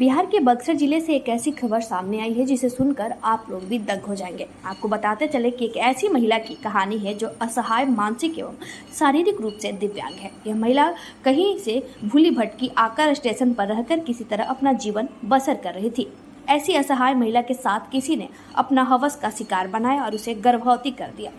बिहार के बक्सर जिले से एक ऐसी खबर सामने आई है जिसे सुनकर आप लोग भी दंग हो जाएंगे। आपको बताते चले कि एक ऐसी महिला की कहानी है जो असहाय, मानसिक एवं शारीरिक रूप से दिव्यांग है। यह महिला कहीं से भूली भटकी आकर स्टेशन पर रहकर किसी तरह अपना जीवन बसर कर रही थी। ऐसी असहाय महिला के साथ किसी ने अपना हवस का शिकार बनाया और उसे गर्भवती कर दिया।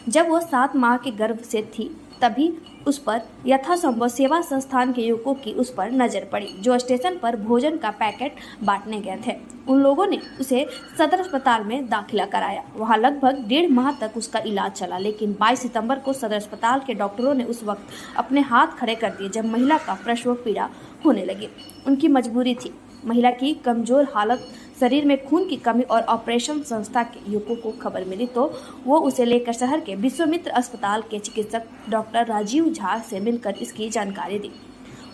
जब वो 7 माह के गर्भ से थी तभी उस पर यथासंभव सेवा संस्थान के युवकों की उस पर नजर पड़ी, जो स्टेशन पर भोजन का पैकेट बांटने गए थे। उन लोगों ने उसे सदर अस्पताल में दाखिला कराया। वहां लगभग 1.5 माह तक उसका इलाज चला, लेकिन 22 सितंबर को सदर अस्पताल के डॉक्टरों ने उस वक्त अपने हाथ खड़े कर दिए जब महिला का प्रसव पीड़ा होने लगी। उनकी मजबूरी थी। महिला की कमजोर हालत, शरीर में खून की कमी और ऑपरेशन संस्था के युवकों को खबर मिली तो वो उसे लेकर शहर के विश्वामित्र अस्पताल के चिकित्सक डॉक्टर राजीव झा से मिलकर इसकी जानकारी दी।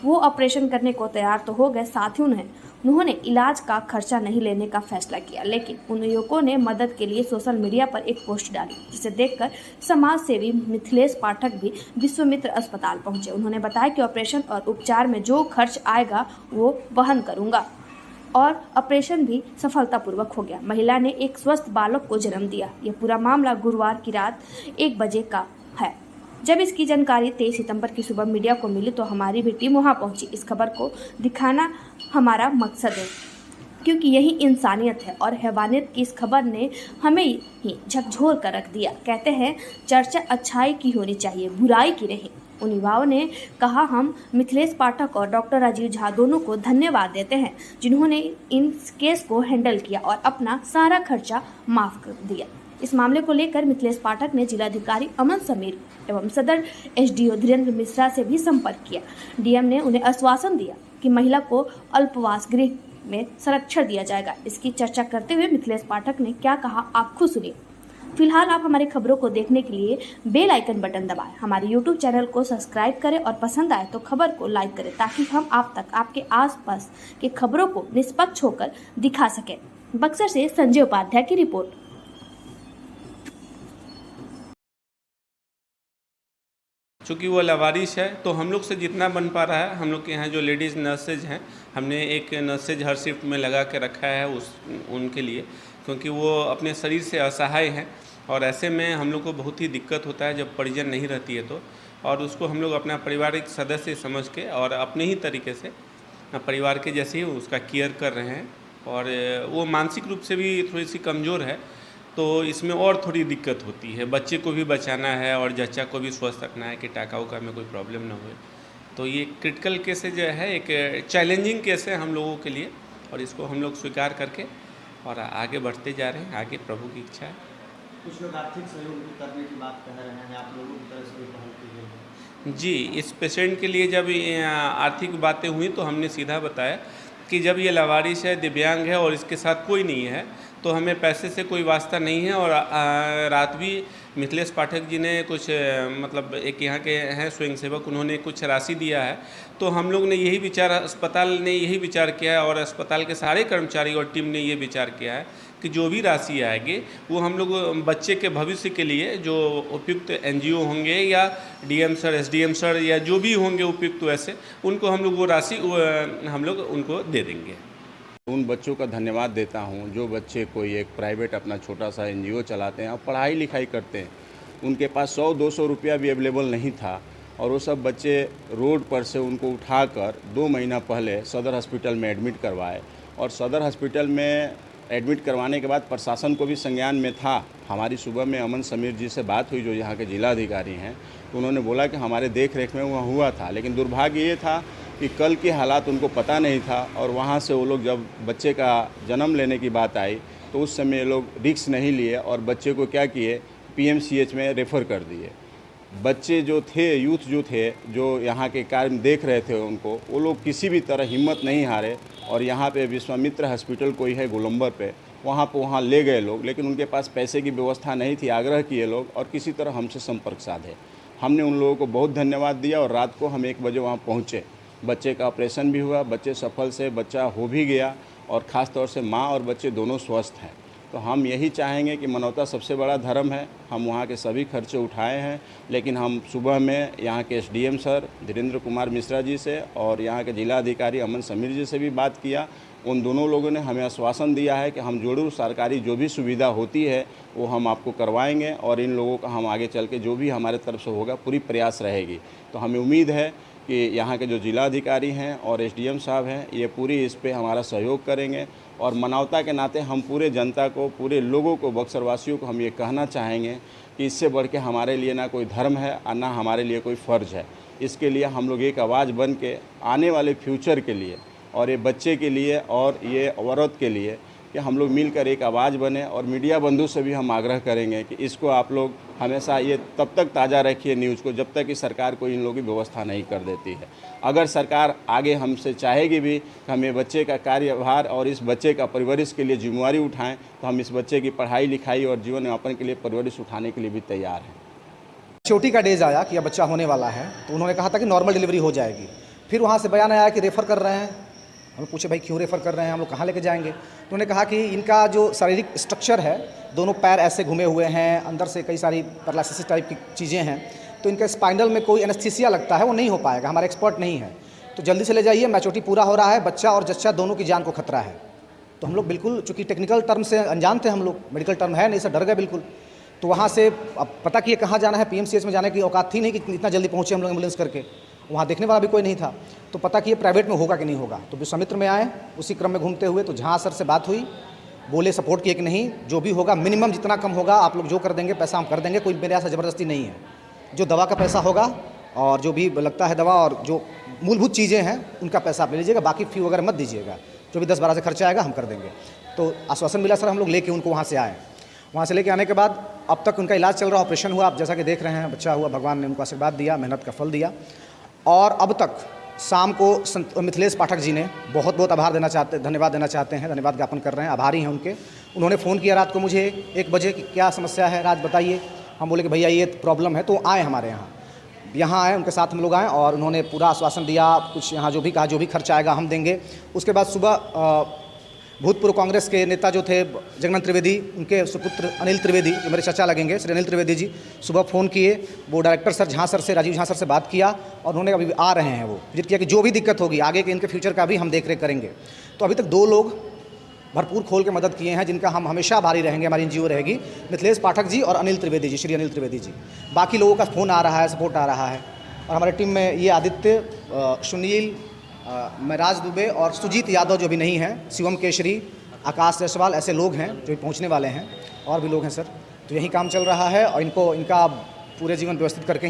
वो ऑपरेशन करने को तैयार तो हो गए, साथ ही उन्होंने इलाज का खर्चा नहीं लेने का फैसला किया। लेकिन उन युवकों ने मदद के लिए सोशल मीडिया पर एक पोस्ट डाली, जिसे देखकर समाज सेवी मिथिलेश पाठक भी विश्वामित्र अस्पताल पहुंचे। उन्होंने बताया कि ऑपरेशन और उपचार में जो खर्च आएगा वो वहन करूंगा और ऑपरेशन भी सफलतापूर्वक हो गया। महिला ने एक स्वस्थ बालक को जन्म दिया। यह पूरा मामला गुरुवार की रात 1 बजे का है। जब इसकी जानकारी 23 सितंबर की सुबह मीडिया को मिली तो हमारी भी टीम वहां पहुंची। इस खबर को दिखाना हमारा मकसद है, क्योंकि यही इंसानियत है और हैवानियत की इस खबर ने हमें ही झकझोर कर रख दिया। कहते हैं चर्चा अच्छाई की होनी चाहिए, बुराई की नहीं। उन युवाओं ने कहा, हम मिथिलेश पाठक और डॉक्टर राजीव झा दोनों को धन्यवाद देते हैं जिन्होंने इन केस को हैंडल किया और अपना सारा खर्चा माफ कर दिया। इस मामले को लेकर मिथिलेश पाठक ने जिलाधिकारी अमन समीर एवं सदर एसडीओ धीरेन्द्र मिश्रा से भी संपर्क किया। डीएम ने उन्हें आश्वासन दिया कि महिला को अल्पवास गृह में संरक्षण दिया जाएगा। इसकी चर्चा करते हुए मिथिलेश पाठक ने क्या कहा, आप खुद सुनिए। फिलहाल आप हमारी खबरों को देखने के लिए बेल आइकन बटन दबाएं, हमारे यूट्यूब चैनल को सब्सक्राइब करें और पसंद आए तो खबर को लाइक करें, ताकि हम आप तक आपके आसपास के खबरों को निष्पक्ष होकर दिखा सकें। बक्सर से संजय उपाध्याय की रिपोर्ट। चूँकि वो लावारिस है तो हम लोग से जितना बन पा रहा है, हम लोग के यहाँ जो लेडीज़ नर्सेज हैं, हमने एक नर्सेज हर शिफ्ट में लगा के रखा है उनके लिए, क्योंकि वो अपने शरीर से असहाय हैं और ऐसे में हम लोग को बहुत ही दिक्कत होता है जब परिजन नहीं रहती है तो, और उसको हम लोग अपना पारिवारिक सदस्य समझ के और अपने ही तरीके से परिवार के जैसे ही उसका केयर कर रहे हैं। और वो मानसिक रूप से भी थोड़ी सी कमज़ोर है, तो इसमें और थोड़ी दिक्कत होती है। बच्चे को भी बचाना है और जच्चा को भी स्वस्थ रखना है कि टाका उका में कोई प्रॉब्लम ना हो। तो ये क्रिटिकल केस जो है, एक चैलेंजिंग केस है हम लोगों के लिए, और इसको हम लोग स्वीकार करके और आगे बढ़ते जा रहे हैं। आगे प्रभु की इच्छा है। कुछ लोग आर्थिक सहयोग करने की बात कह रहे हैं, आप लोगों की तरफ से पहल की गई है? जी, इस पेशेंट के लिए जब आर्थिक बातें हुई तो हमने सीधा बताया कि जब ये लावारिस है, दिव्यांग है और इसके साथ कोई नहीं है तो हमें पैसे से कोई वास्ता नहीं है। और रात भी मिथिलेश पाठक जी ने कुछ मतलब एक यहाँ के हैं स्वयंसेवक, उन्होंने कुछ राशि दिया है। तो हम लोग ने यही विचार, अस्पताल ने यही विचार किया है और अस्पताल के सारे कर्मचारी और टीम ने ये विचार किया है कि जो भी राशि आएगी वो हम लोग बच्चे के भविष्य के लिए जो उपयुक्त एनजीओ होंगे या डीएम सर, एसडीएम सर या जो भी होंगे उपयुक्त, वैसे उनको हम लोग वो राशि हम लोग उनको दे देंगे। उन बच्चों का धन्यवाद देता हूं जो बच्चे कोई एक प्राइवेट अपना छोटा सा एनजीओ चलाते हैं और पढ़ाई लिखाई करते हैं। उनके पास 100-200 रुपया भी अवेलेबल नहीं था और वो सब बच्चे रोड पर से उनको उठाकर 2 महीना पहले सदर हॉस्पिटल में एडमिट करवाए। और सदर हॉस्पिटल में एडमिट करवाने के बाद प्रशासन को भी संज्ञान में था। हमारी सुबह में अमन समीर जी से बात हुई जो यहाँ के जिलाधिकारी हैं, तो उन्होंने बोला कि हमारे देख रेख में वहाँ हुआ था, लेकिन दुर्भाग्य ये था कि कल के हालात उनको पता नहीं था। और वहाँ से वो लोग जब बच्चे का जन्म लेने की बात आई तो उस समय ये लोग रिस्क नहीं लिए और बच्चे को क्या किए, पीएमसीएच में रेफ़र कर दिए। बच्चे जो थे, यूथ जो थे, जो यहाँ के कार्य देख रहे थे, उनको वो लोग किसी भी तरह हिम्मत नहीं हारे और यहाँ पे विश्वामित्र हॉस्पिटल कोई है गोलंबर पे, वहाँ ले गए लोग। लेकिन उनके पास पैसे की व्यवस्था नहीं थी, आग्रह किए लोग और किसी तरह हमसे संपर्क साधे। हमने उन लोगों को बहुत धन्यवाद दिया और रात को हम 1 बजे वहाँ पहुँचे। बच्चे का ऑपरेशन भी हुआ, बच्चे सफल से बच्चा हो भी गया और ख़ास तौर से माँ और बच्चे दोनों स्वस्थ हैं। तो हम यही चाहेंगे कि मानवता सबसे बड़ा धर्म है। हम वहाँ के सभी खर्चे उठाए हैं, लेकिन हम सुबह में यहाँ के एसडीएम सर धीरेन्द्र कुमार मिश्रा जी से और यहाँ के जिला अधिकारी अमन समीर जी से भी बात किया। उन दोनों लोगों ने हमें आश्वासन दिया है कि हम जरूर सरकारी जो भी सुविधा होती है वो हम आपको करवाएंगे और इन लोगों का हम आगे चल के जो भी हमारे तरफ से होगा पूरी प्रयास रहेगी। तो हमें उम्मीद है कि यहाँ के जो जिला अधिकारी हैं और एसडीएम साहब हैं ये पूरी इस पे हमारा सहयोग करेंगे और मानवता के नाते हम पूरे जनता को, पूरे लोगों को, बक्सरवासियों को हम ये कहना चाहेंगे कि इससे बढ़ के हमारे लिए ना कोई धर्म है और ना हमारे लिए कोई फ़र्ज है। इसके लिए हम लोग एक आवाज़ बन के आने वाले फ्यूचर के लिए और ये बच्चे के लिए और ये औरत के लिए कि हम लोग मिलकर एक आवाज़ बने और मीडिया बंधु से भी हम आग्रह करेंगे कि इसको आप लोग हमेशा ये तब तक ताज़ा रखिए न्यूज़ को जब तक कि सरकार कोई इन लोगों की व्यवस्था नहीं कर देती है। अगर सरकार आगे हमसे चाहेगी भी कि हम ये बच्चे का कार्यभार और इस बच्चे का परवरिश के लिए जिम्मेवारी उठाएं तो हम इस बच्चे की पढ़ाई लिखाई और जीवन यापन के लिए परवरिश उठाने के लिए भी तैयार हैं। चोटी का डेज आया कि अब बच्चा होने वाला है तो उन्होंने कहा था कि नॉर्मल डिलीवरी हो जाएगी। फिर वहाँ से बयान आया कि रेफ़र कर रहे हैं। हम पूछे भाई क्यों रेफ़र कर रहे हैं, हम लोग कहाँ लेके जाएंगे। तो उन्होंने कहा कि इनका जो शारीरिक स्ट्रक्चर है, दोनों पैर ऐसे घुमे हुए हैं, अंदर से कई सारी पैरालिसिस टाइप की चीज़ें हैं, तो इनका स्पाइनल में कोई एनेस्थीसिया लगता है, वो नहीं हो पाएगा, हमारा एक्सपर्ट नहीं है, तो जल्दी से ले जाइए, मैच्योरिटी पूरा हो रहा है, बच्चा और जच्चा दोनों की जान को खतरा है। तो हम लोग बिल्कुल, चूँकि टेक्निकल टर्म से अनजान थे हम लोग, मेडिकल टर्म है नहीं, से डर गए बिल्कुल। तो वहाँ से अब पता किए कहाँ जाना है, पीएमसीएच में जाने की औकात थी नहीं कि इतना जल्दी पहुँचे हम लोग एम्बुलेंस करके, वहाँ देखने वाला भी कोई नहीं था। तो पता किए प्राइवेट में होगा कि नहीं होगा, तो विश्वामित्र में आए, उसी क्रम में घूमते हुए तो झा सर से बात हुई, बोले सपोर्ट किए कि नहीं, जो भी होगा मिनिमम जितना कम होगा आप लोग जो कर देंगे पैसा हम कर देंगे, कोई मेरे यहाँ से ज़बरदस्ती नहीं है। जो दवा का पैसा होगा और जो भी लगता है दवा और जो मूलभूत चीज़ें हैं उनका पैसा आप ले लीजिएगा, बाकी फ़ी वगैरह मत दीजिएगा, जो भी 10-12 से खर्चा आएगा हम कर देंगे। तो आश्वासन मिला सर, हम लोग लेके उनको वहाँ से आए। वहाँ से लेके आने के बाद अब तक उनका इलाज चल रहा, ऑपरेशन हुआ, आप जैसा कि देख रहे हैं, बच्चा हुआ, भगवान ने उनको आशीर्वाद दिया, मेहनत का फल दिया। और अब तक शाम को मिथिलेश पाठक जी ने बहुत बहुत धन्यवाद देना चाहते हैं, धन्यवाद ज्ञापन कर रहे हैं, आभारी हैं उनके। उन्होंने फ़ोन किया रात को मुझे 1 बजे कि क्या समस्या है राज बताइए। हम बोले कि भैया ये प्रॉब्लम है, तो आए हमारे यहाँ आए, उनके साथ हम लोग आए और उन्होंने पूरा आश्वासन दिया, कुछ यहाँ जो भी कहा जो भी खर्चा आएगा हम देंगे। उसके बाद सुबह भूतपूर्व कांग्रेस के नेता जो थे जगन्नाथ त्रिवेदी, उनके सुपुत्र अनिल त्रिवेदी, जो मेरे चाचा लगेंगे, श्री अनिल त्रिवेदी जी, सुबह फ़ोन किए, वो डायरेक्टर सर झा सर से, राजीव झा सर से बात किया और उन्होंने अभी आ रहे हैं, वो विजिट किया कि जो भी दिक्कत होगी आगे के इनके फ्यूचर का भी हम देख रेख करेंगे। तो अभी तक 2 लोग भरपूर खोल के मदद किए हैं, जिनका हम हमेशा आभारी रहेंगे, हमारी एनजीओ रहेगी, मिथिलेश पाठक जी और अनिल त्रिवेदी जी, श्री अनिल त्रिवेदी जी। बाकी लोगों का फ़ोन आ रहा है, सपोर्ट आ रहा है। और हमारे टीम में ये आदित्य, सुनील, महराज दुबे और सुजीत यादव जो भी नहीं हैं, शिवम केशरी, आकाश जायसवाल, ऐसे लोग हैं जो पहुंचने वाले हैं, और भी लोग हैं सर। तो यही काम चल रहा है और इनका पूरे जीवन व्यवस्थित करके